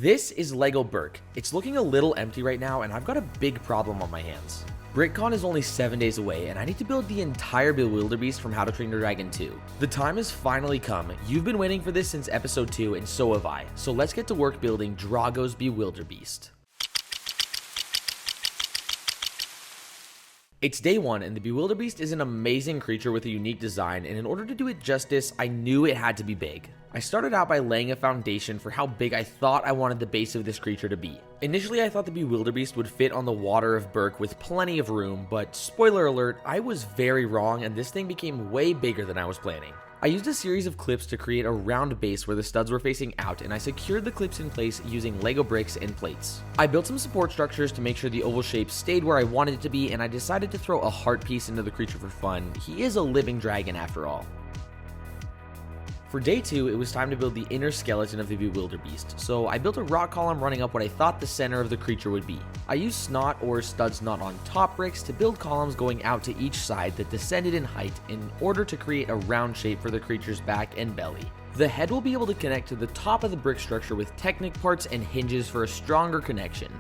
This is Lego Berk. It's looking a little empty right now, and I've got a big problem on my hands. BrickCon is only 7 days away, and I need to build the entire Bewilderbeast from How to Train Your Dragon 2. The time has finally come. You've been waiting for this since episode 2, and so have I. So let's get to work building Drago's Bewilderbeast. It's day 1, and the Bewilderbeast is an amazing creature with a unique design, and in order to do it justice, I knew it had to be big. I started out by laying a foundation for how big I thought I wanted the base of this creature to be. Initially, I thought the Bewilderbeast would fit on the water of Berk with plenty of room, but spoiler alert, I was very wrong, and this thing became way bigger than I was planning. I used a series of clips to create a round base where the studs were facing out, and I secured the clips in place using Lego bricks and plates. I built some support structures to make sure the oval shape stayed where I wanted it to be, and I decided to throw a heart piece into the creature for fun. He is a living dragon after all. For day 2, it was time to build the inner skeleton of the Bewilderbeast, so I built a rock column running up what I thought the center of the creature would be. I used snot or studs not on top bricks to build columns going out to each side that descended in height in order to create a round shape for the creature's back and belly. The head will be able to connect to the top of the brick structure with Technic parts and hinges for a stronger connection.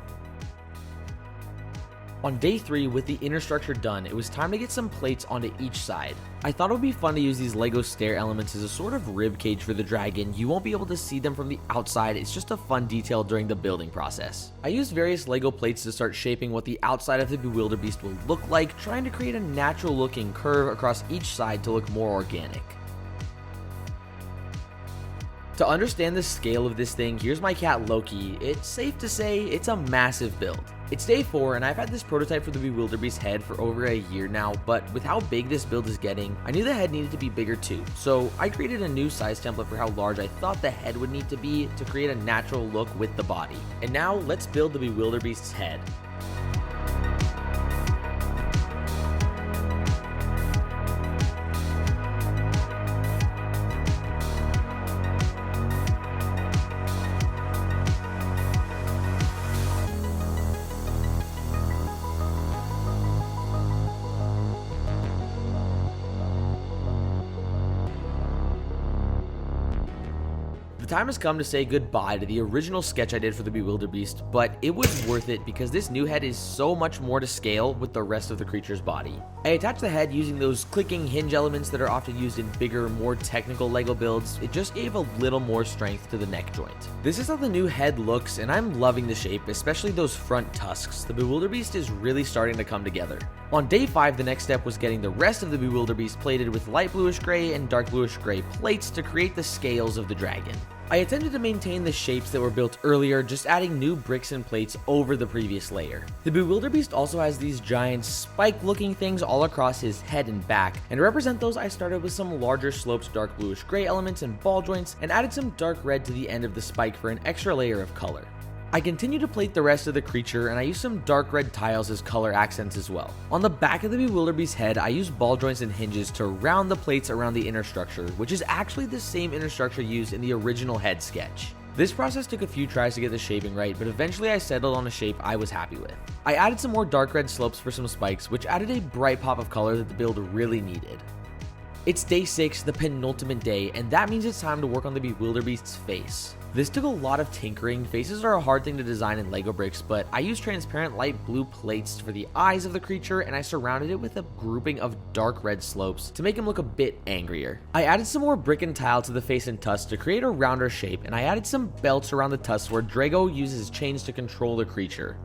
On day 3, with the inner structure done, it was time to get some plates onto each side. I thought it would be fun to use these Lego stair elements as a sort of rib cage for the dragon. You won't be able to see them from the outside, it's just a fun detail during the building process. I used various Lego plates to start shaping what the outside of the Bewilderbeast will look like, trying to create a natural looking curve across each side to look more organic. To understand the scale of this thing, here's my cat Loki. It's safe to say it's a massive build. It's day 4, and I've had this prototype for the Bewilderbeast head for over a year now, but with how big this build is getting, I knew the head needed to be bigger too. So I created a new size template for how large I thought the head would need to be to create a natural look with the body. And now let's build the Bewilderbeast's head. The time has come to say goodbye to the original sketch I did for the Bewilderbeast, but it was worth it because this new head is so much more to scale with the rest of the creature's body. I attached the head using those clicking hinge elements that are often used in bigger, more technical Lego builds. It just gave a little more strength to the neck joint. This is how the new head looks, and I'm loving the shape, especially those front tusks. The Bewilderbeast is really starting to come together. On day 5, the next step was getting the rest of the Bewilderbeast plated with light bluish gray and dark bluish gray plates to create the scales of the dragon. I attempted to maintain the shapes that were built earlier, just adding new bricks and plates over the previous layer. The Bewilderbeast also has these giant spike-looking things all across his head and back, and to represent those, I started with some larger sloped dark bluish gray elements and ball joints, and added some dark red to the end of the spike for an extra layer of color. I continued to plate the rest of the creature, and I used some dark red tiles as color accents as well. On the back of the Bewilderbeast's head, I used ball joints and hinges to round the plates around the inner structure, which is actually the same inner structure used in the original head sketch. This process took a few tries to get the shaping right, but eventually I settled on a shape I was happy with. I added some more dark red slopes for some spikes, which added a bright pop of color that the build really needed. It's day 6, the penultimate day, and that means it's time to work on the Bewilderbeast's face. This took a lot of tinkering. Faces are a hard thing to design in Lego bricks, but I used transparent light blue plates for the eyes of the creature, and I surrounded it with a grouping of dark red slopes to make him look a bit angrier. I added some more brick and tile to the face and tusks to create a rounder shape, and I added some belts around the tusks where Drago uses chains to control the creature.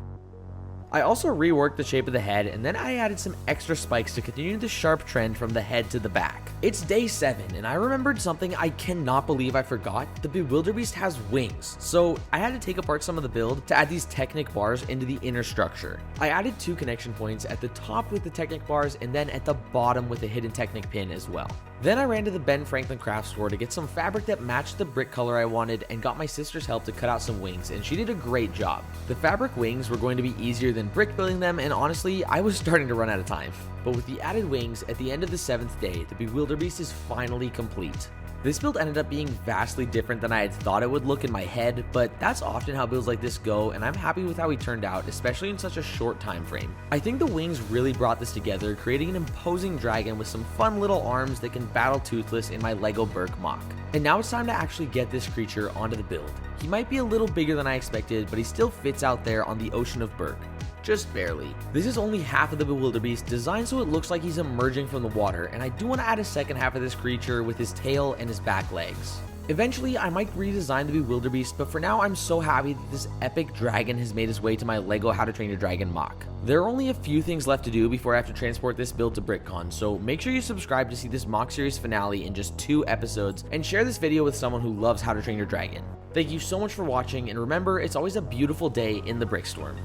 I also reworked the shape of the head, and then I added some extra spikes to continue the sharp trend from the head to the back. It's day 7, and I remembered something I cannot believe I forgot. The Bewilderbeast has wings, so I had to take apart some of the build to add these Technic bars into the inner structure. I added 2 connection points at the top with the Technic bars, and then at the bottom with a hidden Technic pin as well. Then I ran to the Ben Franklin craft store to get some fabric that matched the brick color I wanted, and got my sister's help to cut out some wings, and she did a great job. The fabric wings were going to be easier than brick building them, and honestly, I was starting to run out of time. But with the added wings, at the end of the 7th day, the Bewilderbeast is finally complete. This build ended up being vastly different than I had thought it would look in my head, but that's often how builds like this go, and I'm happy with how he turned out, especially in such a short time frame. I think the wings really brought this together, creating an imposing dragon with some fun little arms that can battle Toothless in my LEGO Berk mock. And now it's time to actually get this creature onto the build. He might be a little bigger than I expected, but he still fits out there on the ocean of Berk. Just barely. This is only half of the Bewilderbeast, designed so it looks like he's emerging from the water, and I do want to add a second half of this creature with his tail and his back legs. Eventually, I might redesign the Bewilderbeast, but for now I'm so happy that this epic dragon has made his way to my LEGO How to Train Your Dragon mock. There are only a few things left to do before I have to transport this build to BrickCon, so make sure you subscribe to see this mock series finale in just 2 episodes, and share this video with someone who loves How to Train Your Dragon. Thank you so much for watching, and remember, it's always a beautiful day in the Brickstorm.